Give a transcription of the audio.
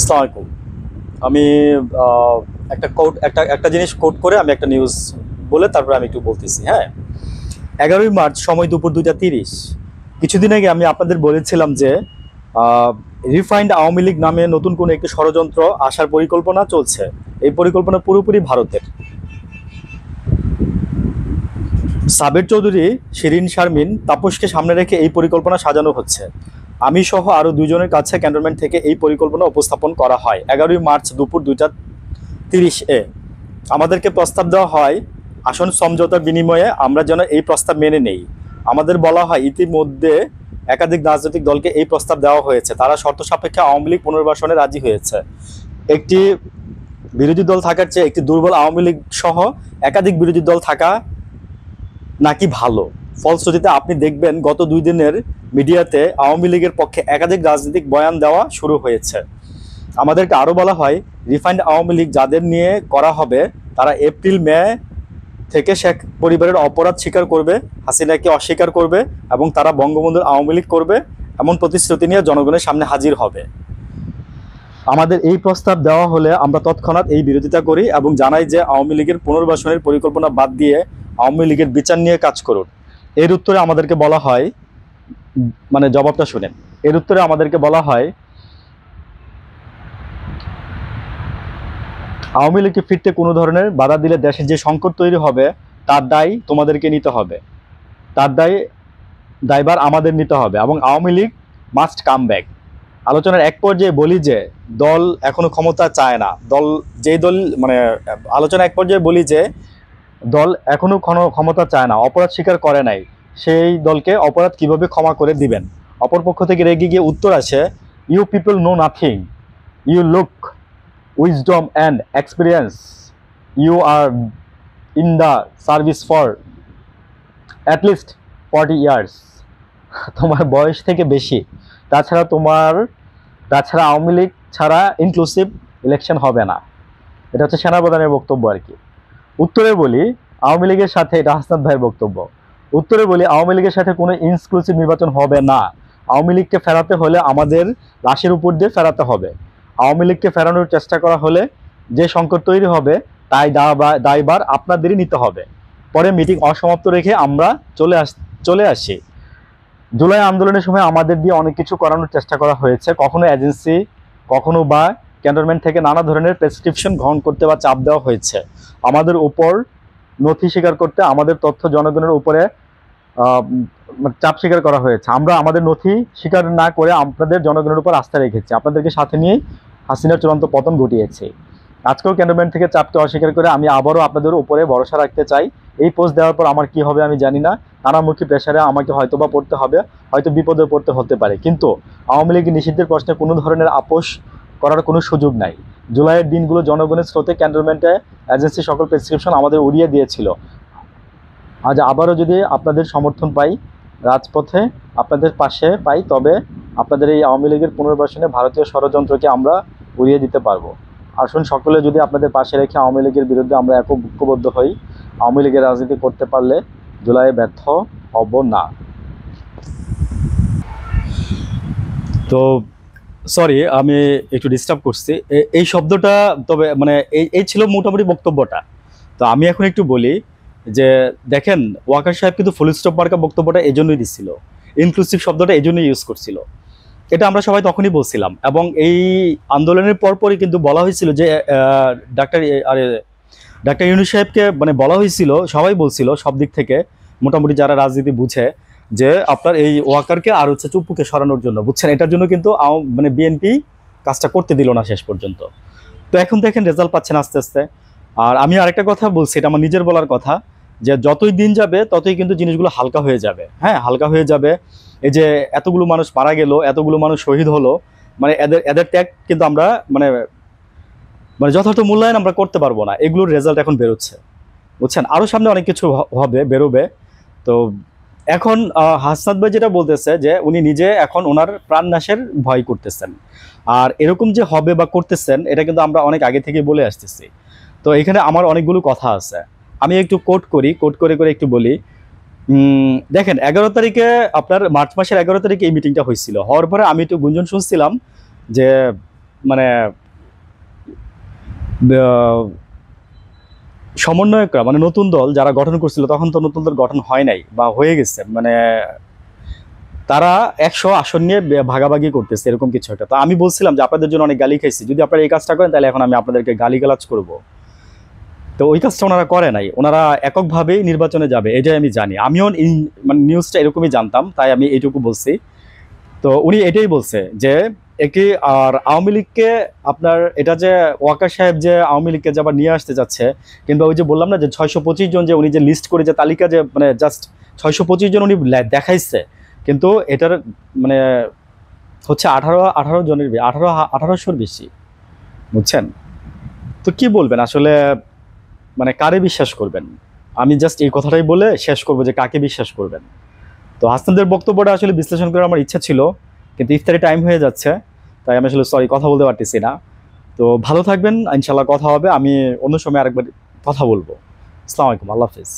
আসসালামু আলাইকুম। আমি একটা কোড একটা একটা জিনিস কোড করে আমি একটা নিউজ বলে তারপরে আমি একটু বলতেছি। হ্যাঁ, 11ই মার্চ সময় দুপুর 2টা 30। কিছুদিন আগে আমি আপনাদের বলেছিলাম যে রিফাইন্ড আওয়ামী লীগ নামে নতুন কোনো একটি ষড়যন্ত্র আসার পরিকল্পনা চলছে। এই পরিকল্পনা পুরোপুরি ভারতের। সাবের চৌধুরী, শিরিন শারমিন, তাপসকে সামনে রেখে এই পরিকল্পনা সাজানো হচ্ছে। আমি সহ আরও দুজনের কাছে ক্যান্টনমেন্ট থেকে এই পরিকল্পনা উপস্থাপন করা হয় 11ই মার্চ দুপুর 2টা 30 আমাদেরকে প্রস্তাব দেওয়া হয় আসন সমঝোতার বিনিময়ে আমরা যেন এই প্রস্তাব মেনে নেই। আমাদের বলা হয় ইতিমধ্যে একাধিক রাজনৈতিক দলকে এই প্রস্তাব দেওয়া হয়েছে, তারা শর্ত সাপেক্ষে আওয়ামী লীগ পুনর্বাসনে রাজি হয়েছে। একটি বিরোধী দল থাকার চেয়ে একটি দুর্বল আওয়ামী লীগ সহ একাধিক বিরোধী দল থাকা নাকি ভালো। ফলশ্রুতিতে আপনি দেখবেন গত 2 দিনের মিডিয়াতে আওয়ামী লীগের পক্ষে একাধিক রাজনৈতিক বয়ান দেওয়া শুরু হয়েছে। আমাদেরকে আরও বলা হয় রিফাইন্ড আওয়ামী লীগ যাদের নিয়ে করা হবে তারা এপ্রিল-মে থেকে শেখ পরিবারের অপরাধ স্বীকার করবে, হাসিনাকে অস্বীকার করবে এবং তারা বঙ্গবন্ধুর আওয়ামী লীগ করবে এমন প্রতিশ্রুতি নিয়ে জনগণের সামনে হাজির হবে। আমাদের এই প্রস্তাব দেওয়া হলে আমরা তৎক্ষণাৎ এই বিরোধিতা করি এবং জানাই যে আওয়ামী লীগের পুনর্বাসনের পরিকল্পনা বাদ দিয়ে আওয়ামী লীগের বিচার নিয়ে কাজ করুন। এর উত্তরে আমাদেরকে বলা হয়, মানে জবাবটা শুনেন, এর উত্তরে আমাদেরকে বলা হয় আওয়ামী লীগকে ফিরতে কোনো ধরনের বাধা দিলে দেশে যে সংকট তৈরি হবে তার দায় তোমাদেরকে নিতে হবে, তার দায়ভার আমাদের নিতে হবে এবং Awami League must come back. আলোচনার এক পর্যায়ে বলি যে দল এখনো ক্ষমতা চায় না, আলোচনা এক পর্যায়ে বলি যে দল এখনো ক্ষমতা চায় না, অপরাধ স্বীকার করে নাই, সেই দলকে অপরাধ কিভাবে ক্ষমা করে দিবেন। অপরপক্ষ থেকে রেগে গিয়ে উত্তর আসে, you people know nothing, you look wisdom and experience, you are in the service for at least 40 years, তোমার বয়স থেকে বেশি, তাছাড়া আওয়ামী লীগ ছাড়া ইনক্লুসিভ ইলেকশন হবে না। এটা হচ্ছে সেনাপ্রধানের বক্তব্য আর কি। উত্তরে বলি আওয়ামী লীগের সাথে, এটা হাসনাত ভাইয়ের বক্তব্য, উত্তরে বলি আওয়ামী লীগের সাথে কোনো ইনক্লুসিভ নির্বাচন হবে না। আওয়ামী লীগকে ফেরাতে হলে আমাদের লাশের উপর দিয়ে ফেরাতে হবে। আওয়ামী লীগকে ফেরানোর চেষ্টা করা হলে যে সংকট তৈরি হবে তাই দায়ভার আপনাদেরই নিতে হবে। পরে মিটিং অসমাপ্ত রেখে আমরা চলে আসি। জুলাই আন্দোলনের সময় আমাদের দিয়ে অনেক কিছু করানোর চেষ্টা করা হয়েছে, কখনো এজেন্সি, কখনো বা ক্যান্টনমেন্ট থেকে নানা ধরনের প্রেসক্রিপশন গ্রহণ করতে বা চাপ দেওয়া হয়েছে। আমাদের উপর নথি স্বীকার করতে, আমাদের তথ্য জনগণের উপরে চাপ স্বীকার করা হয়েছে। আমরা আমাদের নথি স্বীকার না করে আপনাদের জনগণের উপর আস্থা রেখেছি, আপনাদেরকে সাথে নিয়ে হাসিনার চূড়ান্ত পতন ঘটিয়েছে। আজকেও ক্যান্টনমেন্ট থেকে চাপকে অস্বীকার করে আমি আবারও আপনাদের উপরে ভরসা রাখতে চাই। এই পোস্ট দেওয়ার পর আমার কি হবে আমি জানি না, নানামুখী প্রেশারে আমাকে হয়তোবা পড়তে হবে, হয়তো বিপদে পড়তে হতে পারে, কিন্তু আওয়ামী লীগের নিষিদ্ধের প্রশ্নে কোনো ধরনের আপোষ করার কোনো সুযোগ নাই। জুলাইয়ের দিনগুলো জনগণের স্রোতে ক্যান্টনমেন্টে এজেন্সি সকল প্রেসক্রিপশন আমাদের উড়িয়ে দিয়েছিল। আজ আবারও যদি আপনাদের সমর্থন পাই, রাজপথে আপনাদের পাশে পাই, তবে আপনাদের এই আওয়ামী লীগের পুনর্বাসনে ভারতীয় ষড়যন্ত্রকে আমরা উড়িয়ে দিতে পারবো। আসুন সকলে যদি আপনাদের পাশে রেখে আওয়ামী লীগের বিরুদ্ধে আমরা ঐক্যবদ্ধ হই। আওয়ামী লীগের রাজনীতি করতে পারলে জুলাইয়ে ব্যর্থ হব না। তো সরি, আমি একটু ডিস্টার্ব করছি এই শব্দটা, তবে মানে এই ছিল মোটামুটি বক্তব্যটা। তো আমি এখন একটু বলি যে দেখেন, ওয়াকার সাহেব কিন্তু ফুল স্টপ মার্কা বক্তব্যটা এই জন্যই দিচ্ছিল, ইনক্লুসিভ শব্দটা এই জন্যই ইউজ করছিল। এটা আমরা সবাই তখনই বলছিলাম এবং এই আন্দোলনের পরপরই কিন্তু বলা হয়েছিল যে ডাক্তার ইউনূস সাহেবকে মানে বলা হয়েছিল, সবাই বলছিল সব দিক থেকে মোটামুটি যারা রাজনীতি বুঝে, যে আপনার এই ওয়াকারকে আর হচ্ছে চুপ্পুকে সরানোর জন্য, বুঝছেন, এটার জন্য কিন্তু মানে বিএনপি কাজটা করতে দিল না শেষ পর্যন্ত। তো এখন দেখেন রেজাল্ট পাচ্ছেন আস্তে আস্তে। আর আমি আরেকটা কথা বলছি, এটা আমার নিজের বলার কথা, যে যতই দিন যাবে ততই কিন্তু জিনিসগুলো হালকা হয়ে যাবে। হ্যাঁ, হালকা হয়ে যাবে। এই যে এতগুলো মানুষ মারা গেল, এতগুলো মানুষ শহীদ হলো, মানে এদের ত্যাগ কিন্তু আমরা মানে যথার্থ মূল্যায়ন আমরা করতে পারবো না। এগুলোর রেজাল্ট এখন বেরোচ্ছে, বুঝছেন। আরও সামনে অনেক কিছু বেরোবে। তো এখন হাসনাত ভাই যেটা বলতেছে যে উনি নিজে এখন ওনার প্রাণনাশের ভয় করতেছেন, আর এরকম যে হবে বা করতেছেন এটা কিন্তু আমরা অনেক আগে থেকে বলে আসতেছি। তো এখানে আমার অনেকগুলো কথা আছে, আমি একটু কোট করে একটু বলি। দেখেন 11 তারিখে, আপনার মার্চ মাসের 11 তারিখে এই মিটিংটা হয়েছিল। হওয়ার পরে আমি একটু গুঞ্জন শুনছিলাম যে মানে সমন্বয়করা মানে নতুন দল যারা গঠন করছিল তখন তো নতুন দল গঠন হয় নাই বা হয়ে গেছে, মানে তারা 100 আসন নিয়ে ভাগাভাগি করতেছে এরকম কিছু একটা। তো আমি বলছিলাম যে আপনাদের জন্য অনেক গালি খাইছি, যদি আপনারা এই কাজটা করেন তাহলে এখন আমি আপনাদেরকে গালিগালাজ করব। তো ওই কাজটা ওনারা করে নাই, ওনারা এককভাবেই নির্বাচনে যাবে এটাই আমি জানি। আমিও এই মানে নিউজটা এরকমই জানতাম, তাই আমি এইটুকু বলছি। তো উনি এটাই বলছে যে একে আর আওয়ামী লীগকে আপনার এটা যে ওয়াকার সাহেব যে আওয়ামী লীগকে যে আবার নিয়ে আসতে যাচ্ছে, কিংবা ওই যে বললাম না যে 625 জন যে উনি যে লিস্ট করে যে তালিকা যে মানে জাস্ট 625 জন উনি দেখাইছে, কিন্তু এটার মানে হচ্ছে 18 জনের 1800-র বেশি, বুঝছেন? তো কি বলবেন আসলে, মানে কারে বিশ্বাস করবেন? আমি জাস্ট এই কথাটাই বলে শেষ করবো যে কাকে বিশ্বাস করবেন। তো হাসনাদের বক্তব্যটা আসলে বিশ্লেষণ করার আমার ইচ্ছা ছিল, কিন্তু ইফতারি টাইম হয়ে যাচ্ছে, তাই আমি আসলে সরি কথা বলতে পারতেছি না। তো ভালো থাকবেন, ইনশাল্লাহ কথা হবে, আমি অন্য সময় আরেকবার কথা বলবো। আসসালামু আলাইকুম, আল্লাহ হাফিজ।